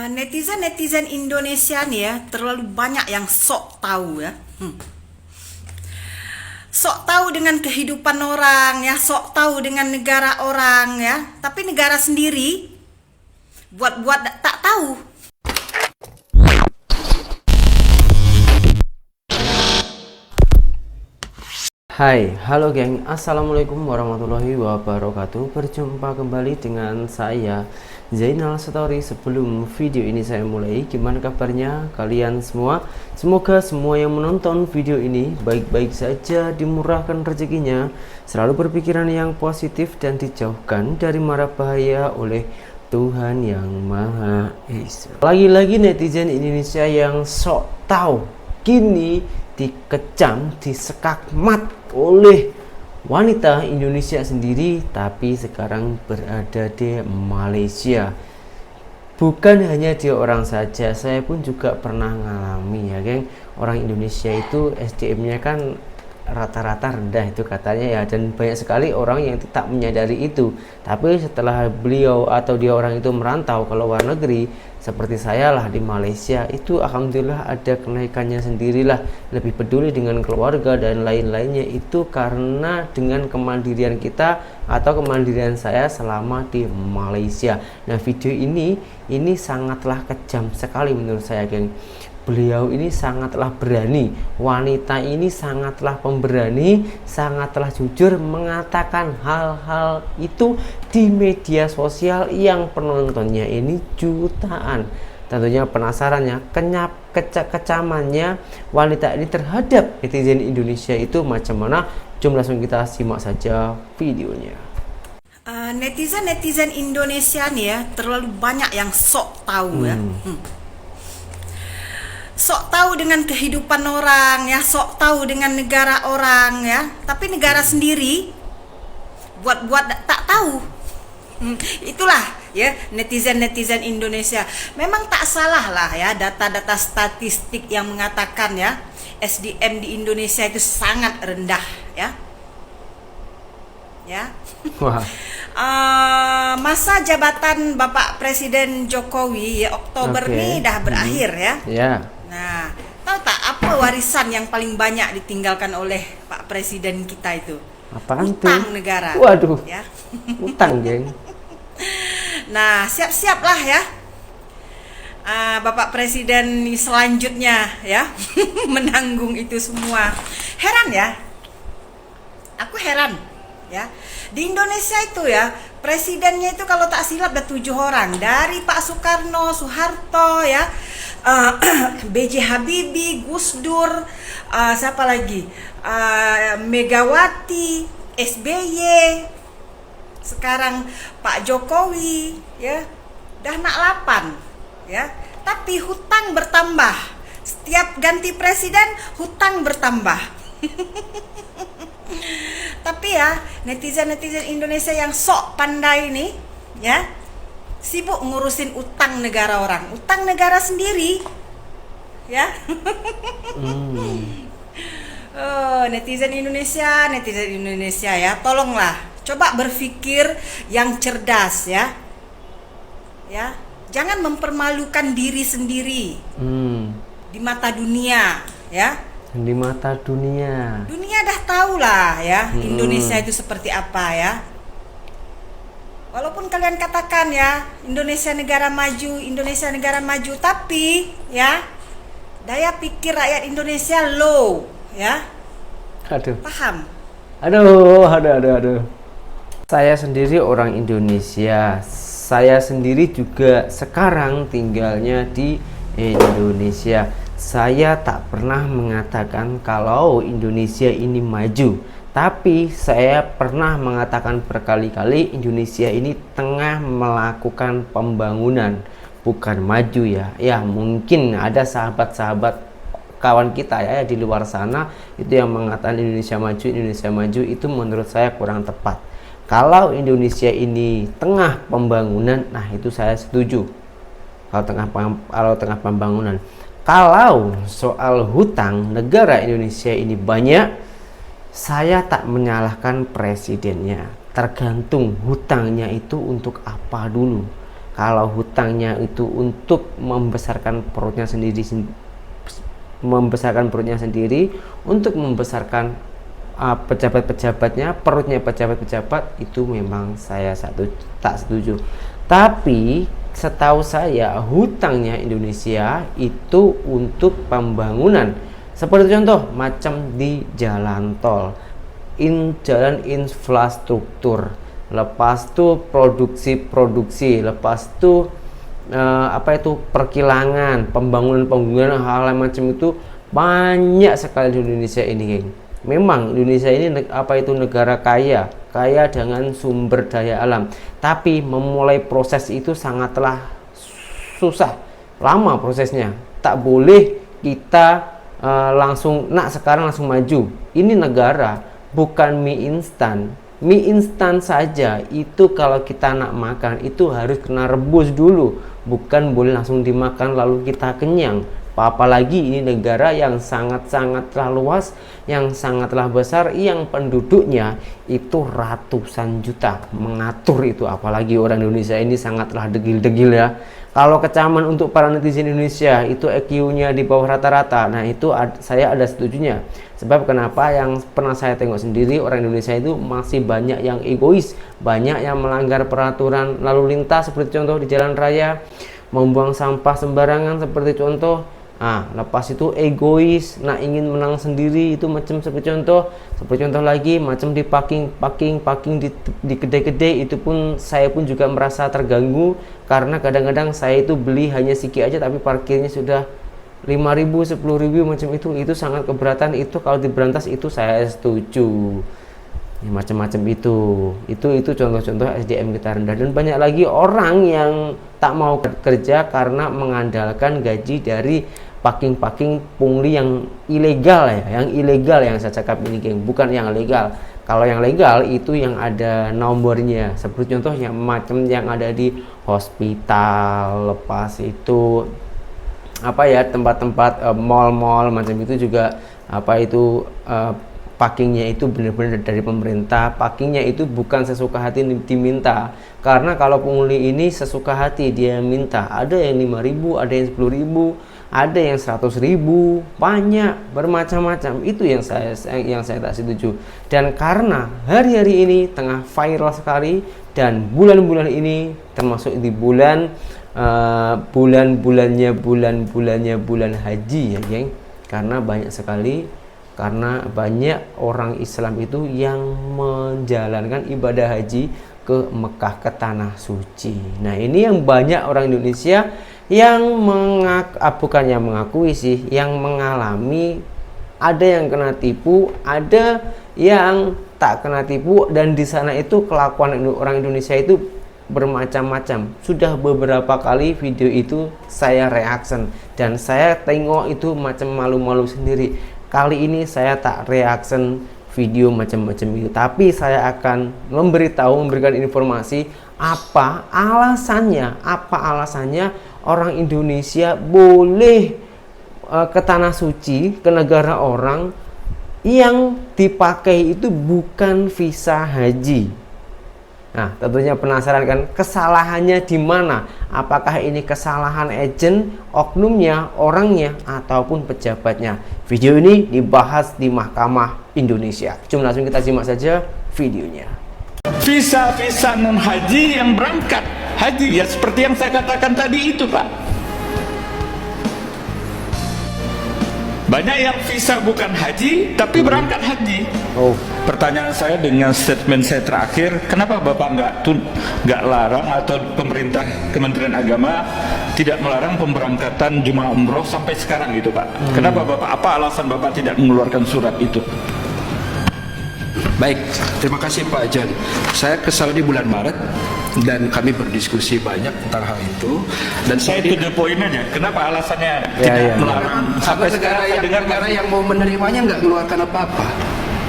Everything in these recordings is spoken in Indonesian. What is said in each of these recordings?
Netizen Indonesia nih ya terlalu banyak yang sok tahu ya. Sok tahu dengan kehidupan orang ya, sok tahu dengan negara orang ya, tapi negara sendiri buat-buat tak tahu. Hai, halo geng, assalamualaikum warahmatullahi wabarakatuh. Berjumpa kembali dengan saya Zainal Story. Sebelum video ini saya mulai, gimana kabarnya kalian semua? Semoga semua yang menonton video ini baik-baik saja, dimurahkan rezekinya, selalu berpikiran yang positif dan dijauhkan dari mara bahaya oleh Tuhan yang Maha Esa. Lagi-lagi netizen Indonesia yang sok tahu kini dikecam, disekakmat oleh wanita Indonesia sendiri, tapi sekarang berada di Malaysia. Bukan hanya dia orang saja, saya pun juga pernah ngalami ya geng. Orang Indonesia itu SDM-nya kan rata-rata rendah itu katanya ya, dan banyak sekali orang yang tidak menyadari itu. Tapi setelah beliau atau dia orang itu merantau ke luar negeri, seperti saya lah di Malaysia, itu alhamdulillah ada kenaikannya sendirilah, lebih peduli dengan keluarga dan lain-lainnya. Itu karena dengan kemandirian kita atau kemandirian saya selama di Malaysia. Nah, video ini sangatlah kejam sekali menurut saya geng. Beliau ini sangatlah berani, wanita ini sangatlah pemberani, sangatlah jujur mengatakan hal-hal itu di media sosial yang penontonnya ini jutaan. Tentunya penasaran ya, kecamannya wanita ini terhadap netizen Indonesia itu macam mana? Jom langsung kita simak saja videonya. Netizen Indonesia nih ya terlalu banyak yang sok tahu ya. Sok tahu dengan kehidupan orang ya, sok tahu dengan negara orang ya, tapi negara sendiri buat-buat tak tahu. Itulah ya netizen Indonesia. Memang tak salah lah ya data-data statistik yang mengatakan ya SDM di Indonesia itu sangat rendah ya. Wah. Masa jabatan Bapak Presiden Jokowi ya Oktober ini dah berakhir ya. Nah, tahu tak apa warisan yang paling banyak ditinggalkan oleh Pak Presiden kita itu? Apaan Utang tuh? negara. Waduh. Ya. Utang geng. Nah, siap-siaplah ya. Bapak Presiden selanjutnya ya menanggung itu semua. Heran ya. Aku heran ya. Di Indonesia itu ya, presidennya itu kalau tak silap ada 7 orang. Dari Pak Soekarno, Soeharto ya, B.J. Habibie, Gus Dur, siapa lagi? Megawati, SBY, sekarang Pak Jokowi ya. Dah nak 8 ya. Tapi hutang bertambah. Setiap ganti presiden hutang bertambah. Tapi ya netizen Indonesia yang sok pandai ini ya sibuk ngurusin utang negara orang, utang negara sendiri ya. Netizen Indonesia ya, tolonglah coba berpikir yang cerdas ya, jangan mempermalukan diri sendiri di mata dunia ya. Di mata dunia Dunia dah tahu lah ya Indonesia itu seperti apa ya. Walaupun kalian katakan ya Indonesia negara maju, tapi ya daya pikir rakyat Indonesia low ya. Aduh. Paham? Aduh. Saya sendiri orang Indonesia. Saya sendiri juga sekarang tinggalnya di Indonesia. Saya tak pernah mengatakan kalau Indonesia ini maju, tapi saya pernah mengatakan berkali-kali Indonesia ini tengah melakukan pembangunan, bukan maju ya. Ya mungkin ada sahabat-sahabat kawan kita ya di luar sana itu yang mengatakan Indonesia maju, itu menurut saya kurang tepat. Kalau Indonesia ini tengah pembangunan, nah itu saya setuju. Kalau tengah pembangunan. Kalau soal hutang negara Indonesia ini banyak, saya tak menyalahkan presidennya. Tergantung hutangnya itu untuk apa dulu. Kalau hutangnya itu untuk membesarkan perutnya sendiri, untuk membesarkan pejabat-pejabatnya, perutnya pejabat-pejabat, itu memang saya tak setuju. Tapi setahu saya hutangnya Indonesia itu untuk pembangunan, seperti contoh macam di jalan tol, jalan infrastruktur, lepas itu produksi, lepas itu perkilangan, pembangunan hal macam itu banyak sekali di Indonesia ini, geng. Memang Indonesia ini negara kaya dengan sumber daya alam, tapi memulai proses itu sangatlah susah, lama prosesnya. Tak boleh kita sekarang langsung maju. Ini negara, bukan mie instan saja. Itu kalau kita nak makan itu harus kena rebus dulu, bukan boleh langsung dimakan lalu kita kenyang. Apalagi ini negara yang sangatlah luas, yang sangatlah besar, yang penduduknya itu ratusan juta. Mengatur itu, apalagi orang Indonesia ini sangatlah degil-degil ya. Kalau kecaman untuk para netizen Indonesia itu EQ-nya di bawah rata-rata, nah itu saya ada setujunya. Sebab kenapa, yang pernah saya tengok sendiri, orang Indonesia itu masih banyak yang egois, banyak yang melanggar peraturan lalu lintas, seperti contoh di jalan raya, membuang sampah sembarangan seperti contoh. Lepas itu egois, ingin menang sendiri, itu macam seperti contoh lagi macam di parking di kedai-kedai, itu pun saya pun juga merasa terganggu, karena kadang-kadang saya itu beli hanya sedikit aja tapi parkirnya sudah 5.000, 10.000 macam itu sangat keberatan. Itu kalau diberantas itu saya setuju. Macam-macam itu contoh-contoh SDM kita rendah, dan banyak lagi orang yang tak mau kerja karena mengandalkan gaji dari parking pungli yang ilegal ya, yang saya cakap ini, geng, bukan yang legal. Kalau yang legal itu yang ada nomornya, seperti contoh yang macam yang ada di hospital, lepas itu tempat-tempat mall-mall macam itu juga parkingnya itu benar-benar dari pemerintah. Parkingnya itu bukan sesuka hati diminta, karena kalau pungli ini sesuka hati dia minta, ada yang 5.000, ada yang 10.000, ada yang 100.000, banyak, bermacam-macam. Itu yang saya tak setuju. Dan karena hari-hari ini tengah viral sekali, dan bulan-bulan ini termasuk di bulan haji ya, geng, karena banyak orang Islam itu yang menjalankan ibadah haji ke Mekah, ke tanah suci. Nah, ini yang banyak orang Indonesia yang yang mengalami, ada yang kena tipu, ada yang tak kena tipu, dan di sana itu kelakuan orang Indonesia itu bermacam-macam. Sudah beberapa kali video itu saya reaction, dan saya tengok itu macam malu-malu sendiri. Kali ini saya tak reaction video macam-macam itu, tapi saya akan memberikan informasi apa alasannya orang Indonesia boleh ke tanah suci, ke negara orang, yang dipakai itu bukan visa haji. Nah, tentunya penasaran kan, kesalahannya di mana? Apakah ini kesalahan agen, oknumnya, orangnya, ataupun pejabatnya? Video ini dibahas di Mahkamah Indonesia. Cuma langsung kita simak saja videonya. Visa non haji yang berangkat haji, ya seperti yang saya katakan tadi itu, Pak. Banyak yang visa bukan haji tapi berangkat haji. Pertanyaan saya dengan statement saya terakhir, kenapa Bapak nggak larang, atau pemerintah Kementerian Agama tidak melarang pemberangkatan jemaah umroh sampai sekarang gitu, Pak? Kenapa Bapak, apa alasan Bapak tidak mengeluarkan surat itu? Baik, terima kasih Pak Jan. Saya ke Saudi bulan Maret dan kami berdiskusi banyak tentang hal itu. Dan saya itu the point aja. Kenapa alasannya tidak melarang? Sampai sekarang negara yang mau menerimanya nggak mengeluarkan apa-apa.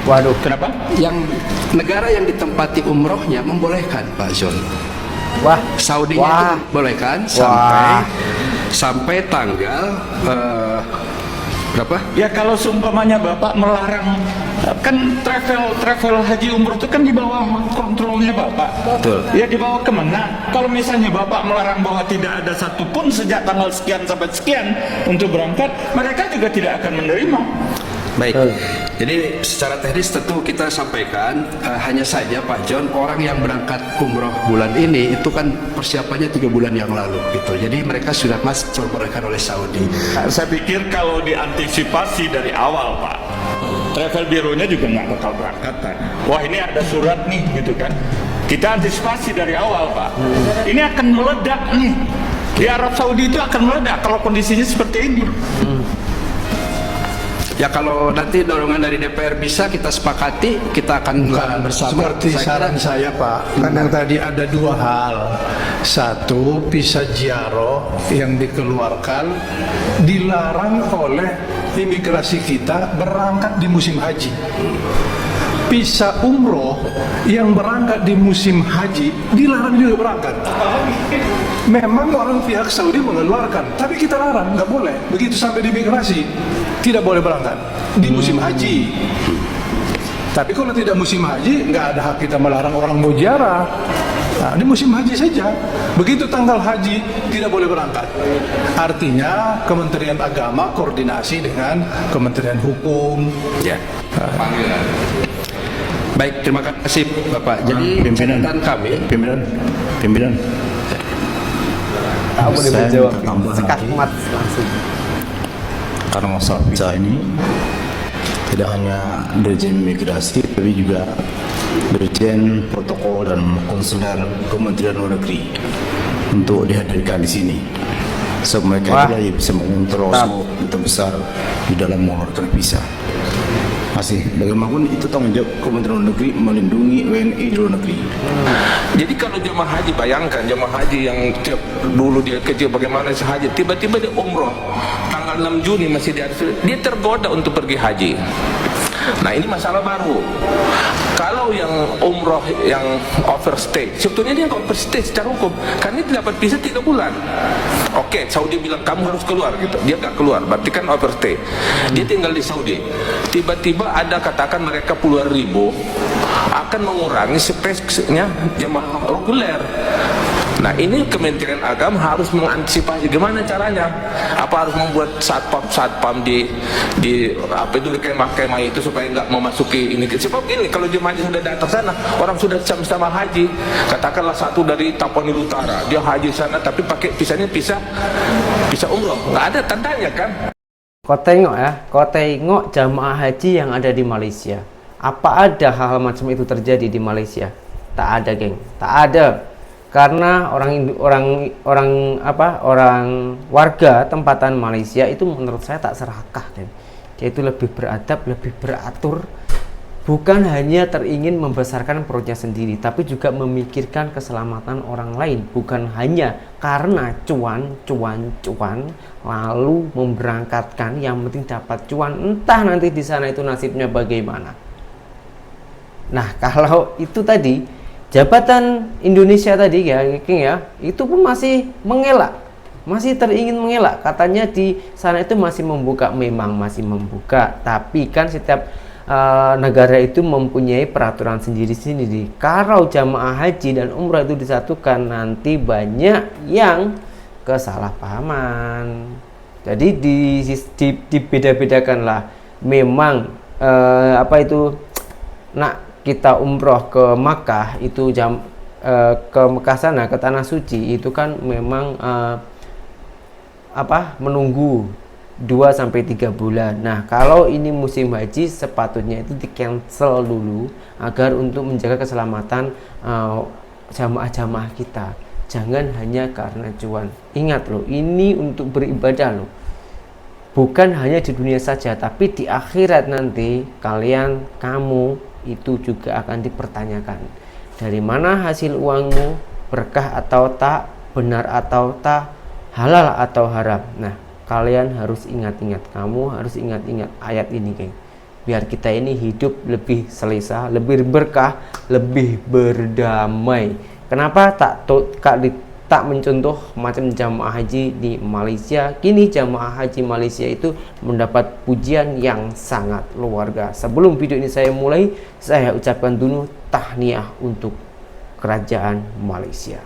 Waduh, kenapa? Yang negara yang ditempati umrohnya membolehkan, Pak Zul. Wah, Saudinya itu membolehkan sampai tanggal Berapa? Ya kalau seumpamanya Bapak melarang, kan travel haji umroh itu kan di bawah kontrolnya Bapak. Betul. Ya dibawa kemana? Kalau misalnya Bapak melarang bahwa tidak ada satupun sejak tanggal sekian sampai sekian untuk berangkat, mereka juga tidak akan menerima. Baik, jadi secara teknis tentu kita sampaikan hanya saja Pak John, orang yang berangkat umroh bulan ini itu kan persiapannya 3 bulan yang lalu gitu. Jadi mereka sudah diperbolehkan oleh Saudi. Saya pikir kalau diantisipasi dari awal Pak, travel bironya juga nggak bakal berangkat kan. Wah ini ada surat nih gitu kan. Kita antisipasi dari awal Pak. Ini akan meledak nih. Di Arab Saudi itu akan meledak kalau kondisinya seperti ini. Ya kalau nanti dorongan dari DPR bisa kita sepakati, kita akan bersama. Seperti saran saya Pak, kan yang tadi ada 2 hal. Satu, visa ziarah yang dikeluarkan dilarang oleh imigrasi kita berangkat di musim haji. Visa umroh yang berangkat di musim haji dilarang juga berangkat. Memang orang pihak Saudi mengeluarkan, tapi kita larang, nggak boleh. Begitu sampai di imigrasi, tidak boleh berangkat di musim haji. Tapi kalau tidak musim haji, nggak ada hak kita melarang orang mau ziarah. Nah, di musim haji saja. Begitu tanggal haji, tidak boleh berangkat. Artinya Kementerian Agama koordinasi dengan Kementerian Hukum. Ya. Baik, terima kasih Bapak. Jadi catatan kami, Pimpinan. Kamu Saya dijawab tambah lagi, mat langsung. karena masalah visa ini tidak hanya Dirjen Imigrasi tapi juga Dirjen Protokol dan Konsuler Kementerian Luar Negeri untuk dihadirkan di sini. So mereka juga bisa mengontrol semua itu besar di dalam mengeluarkan visa. Masih bagaimanapun itu tanggung jawab Kementerian Luar Negeri melindungi WNI di luar negeri. Jadi kalau jemaah haji, bayangkan jemaah haji yang dulu dia kecil bagaimana sahaja, tiba-tiba dia umroh tanggal 6 Juni masih dia tergoda untuk pergi haji. Nah ini masalah baru. Kalau yang umroh yang overstay, sebetulnya dia overstay secara hukum, karena dia dapat visa 3 bulan. Oke, Saudi bilang kamu harus keluar gitu, dia nggak keluar, berarti kan overstay. Dia tinggal di Saudi. Tiba-tiba ada katakan mereka puluhan ribu akan mengurangi space-nya jemaah reguler. Nah ini Kementerian Agama harus mengantisipasi gimana caranya. Apa harus membuat satpam di apa itu kemah-kemah itu supaya nggak memasuki ini. Sebab ini kalau jemaah sudah datang sana, orang sudah sama-sama haji. Katakanlah satu dari Tapanuli Utara, dia haji sana tapi pakai visanya visa umroh, nggak ada tandanya kan. Kau tengok ya, kau tengok jamaah haji yang ada di Malaysia. Apa ada hal-hal macam itu terjadi di Malaysia? Tak ada, geng. Tak ada. Karena orang warga tempatan Malaysia itu menurut saya tak serakah, dan dia itu lebih beradab, lebih beratur, bukan hanya teringin membesarkan perutnya sendiri, tapi juga memikirkan keselamatan orang lain, bukan hanya karena cuan lalu memberangkatkan yang penting dapat cuan, entah nanti di sana itu nasibnya bagaimana. Nah, kalau itu tadi jabatan Indonesia tadi ya, itu pun masih mengelak, masih teringin mengelak. Katanya di sana itu masih membuka, memang masih membuka, tapi kan setiap negara itu mempunyai peraturan sendiri-sendiri. Kalau jamaah haji dan umrah itu disatukan, nanti banyak yang kesalahpahaman. Jadi dibeda-bedakanlah. Memang kita umroh ke Makkah itu ke Mekah sana, ke tanah suci itu kan memang menunggu 2-3 bulan. Nah, kalau ini musim haji sepatutnya itu di-cancel dulu agar untuk menjaga keselamatan jamaah-jamaah kita. Jangan hanya karena cuan. Ingat loh, ini untuk beribadah loh. Bukan hanya di dunia saja, tapi di akhirat nanti kamu itu juga akan dipertanyakan. Dari mana hasil uangmu, berkah atau tak, benar atau tak, halal atau haram. Nah, kalian harus ingat-ingat, kamu harus ingat-ingat ayat ini, geng. Biar kita ini hidup lebih selesa, lebih berkah, lebih berdamai. Kenapa tak tak mencontoh macam jamaah haji di Malaysia. Kini jamaah haji Malaysia itu mendapat pujian yang sangat luar biasa. Sebelum video ini saya mulai, saya ucapkan dulu tahniah untuk kerajaan Malaysia.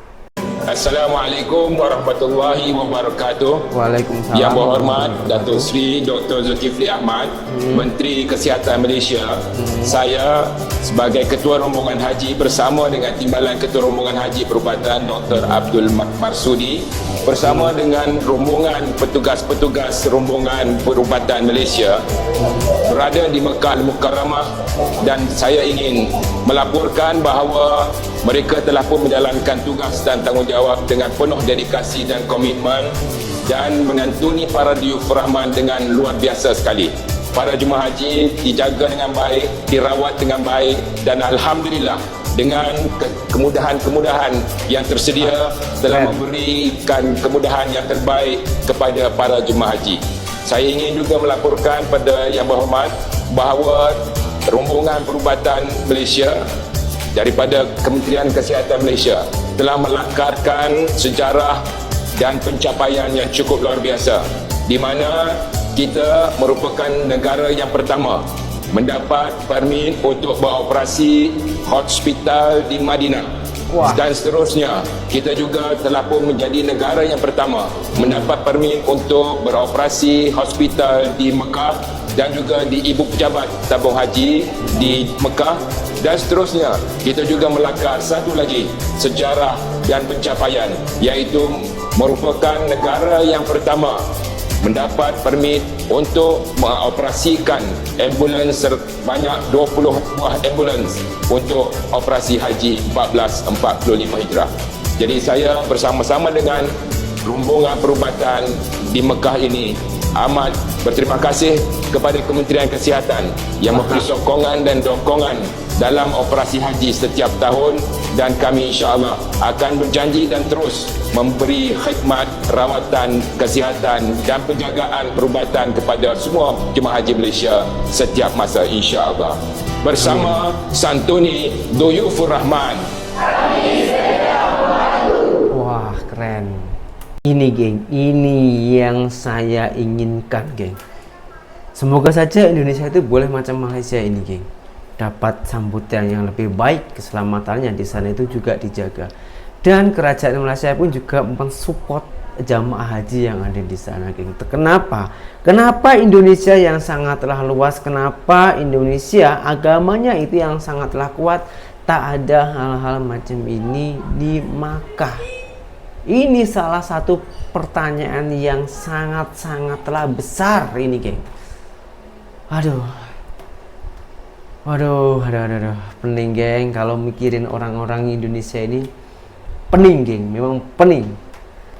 Assalamualaikum warahmatullahi wabarakatuh. Waalaikumsalam. Yang berhormat Datuk Seri Dr. Zulkifli Ahmad, Menteri Kesihatan Malaysia. Saya sebagai Ketua Rombongan Haji bersama dengan Timbalan Ketua Rombongan Haji Perubatan Dr. Abdul Marsudi bersama dengan rombongan petugas-petugas Rombongan Perubatan Malaysia berada di Mekah Al-Mukarramah, dan saya ingin melaporkan bahawa mereka telah pun menjalankan tugas dan tanggungjawab dengan penuh dedikasi dan komitmen dan mengantuni para diyuf rahman dengan luar biasa sekali. Para jemaah haji dijaga dengan baik, dirawat dengan baik, dan alhamdulillah dengan kemudahan-kemudahan yang tersedia telah memberikan kemudahan yang terbaik kepada para jemaah haji. Saya ingin juga melaporkan pada Yang Berhormat bahawa rombongan perubatan Malaysia daripada Kementerian Kesihatan Malaysia telah melakarkan sejarah dan pencapaian yang cukup luar biasa, di mana kita merupakan negara yang pertama mendapat permit untuk beroperasi hospital di Madinah. Dan seterusnya, kita juga telah pun menjadi negara yang pertama mendapat permit untuk beroperasi hospital di Mekah dan juga di Ibu Pejabat Tabung Haji di Mekah. Dan seterusnya, kita juga melakar satu lagi sejarah dan pencapaian, iaitu merupakan negara yang pertama mendapat permit untuk mengoperasikan ambulans sebanyak 20 buah ambulans untuk operasi haji 1445 Hijrah. Jadi saya bersama-sama dengan rombongan perubatan di Mekah ini amat berterima kasih kepada Kementerian Kesihatan yang memberi sokongan dan dokongan dalam operasi haji setiap tahun, dan kami insya-Allah akan berjanji dan terus memberi khidmat, rawatan, kesihatan dan penjagaan perubatan kepada semua jemaah haji Malaysia setiap masa insya-Allah. Bersama santuni Duyufur Rahman. Wah, keren. Ini geng, ini yang saya inginkan geng. Semoga saja Indonesia itu boleh macam Malaysia ini geng, dapat sambutan yang lebih baik, keselamatannya di sana itu juga dijaga, dan kerajaan Malaysia pun juga mensupport jamaah haji yang ada di sana geng. Kenapa? Kenapa Indonesia yang sangatlah luas, kenapa Indonesia agamanya itu yang sangatlah kuat, tak ada hal-hal macam ini di Makkah? Ini salah satu pertanyaan yang sangat-sangatlah besar ini geng. Aduh, pening geng kalau mikirin orang-orang Indonesia ini. Pening geng, memang pening.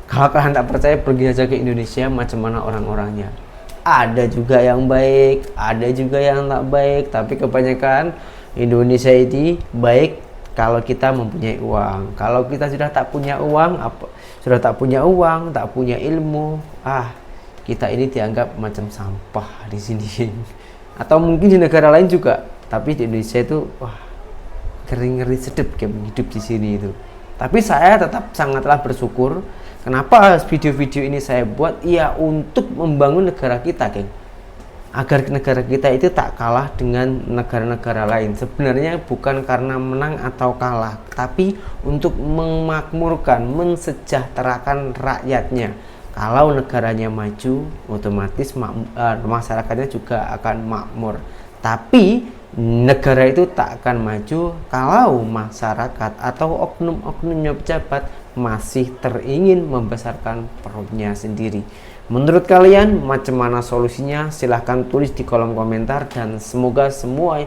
Kalau kalian tak percaya, pergi aja ke Indonesia macam mana orang-orangnya. Ada juga yang baik, ada juga yang tak baik, tapi kebanyakan Indonesia ini baik kalau kita mempunyai uang. Kalau kita sudah tak punya uang, tak punya ilmu, kita ini dianggap macam sampah di sini. Atau mungkin di negara lain juga, tapi di Indonesia itu ngeri sedep hidup di sini itu. Tapi saya tetap sangatlah bersyukur. Kenapa video-video ini saya buat? Ya untuk membangun negara kita geng, agar negara kita itu tak kalah dengan negara-negara lain. Sebenarnya bukan karena menang atau kalah, tapi untuk memakmurkan, mensejahterakan rakyatnya. Kalau negaranya maju, otomatis masyarakatnya juga akan makmur. Tapi negara itu tak akan maju kalau masyarakat atau oknum-oknumnya pejabat masih teringin membesarkan perutnya sendiri. Menurut kalian macam mana solusinya? Silahkan tulis di kolom komentar, dan semoga semua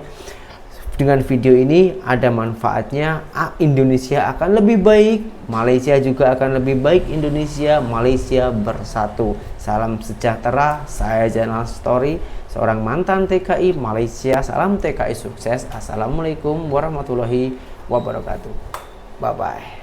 dengan video ini ada manfaatnya. Indonesia akan lebih baik, Malaysia juga akan lebih baik. Indonesia, Malaysia bersatu. Salam sejahtera. Saya Zainal Story, seorang mantan TKI Malaysia. Salam TKI sukses. Assalamualaikum warahmatullahi wabarakatuh. Bye bye.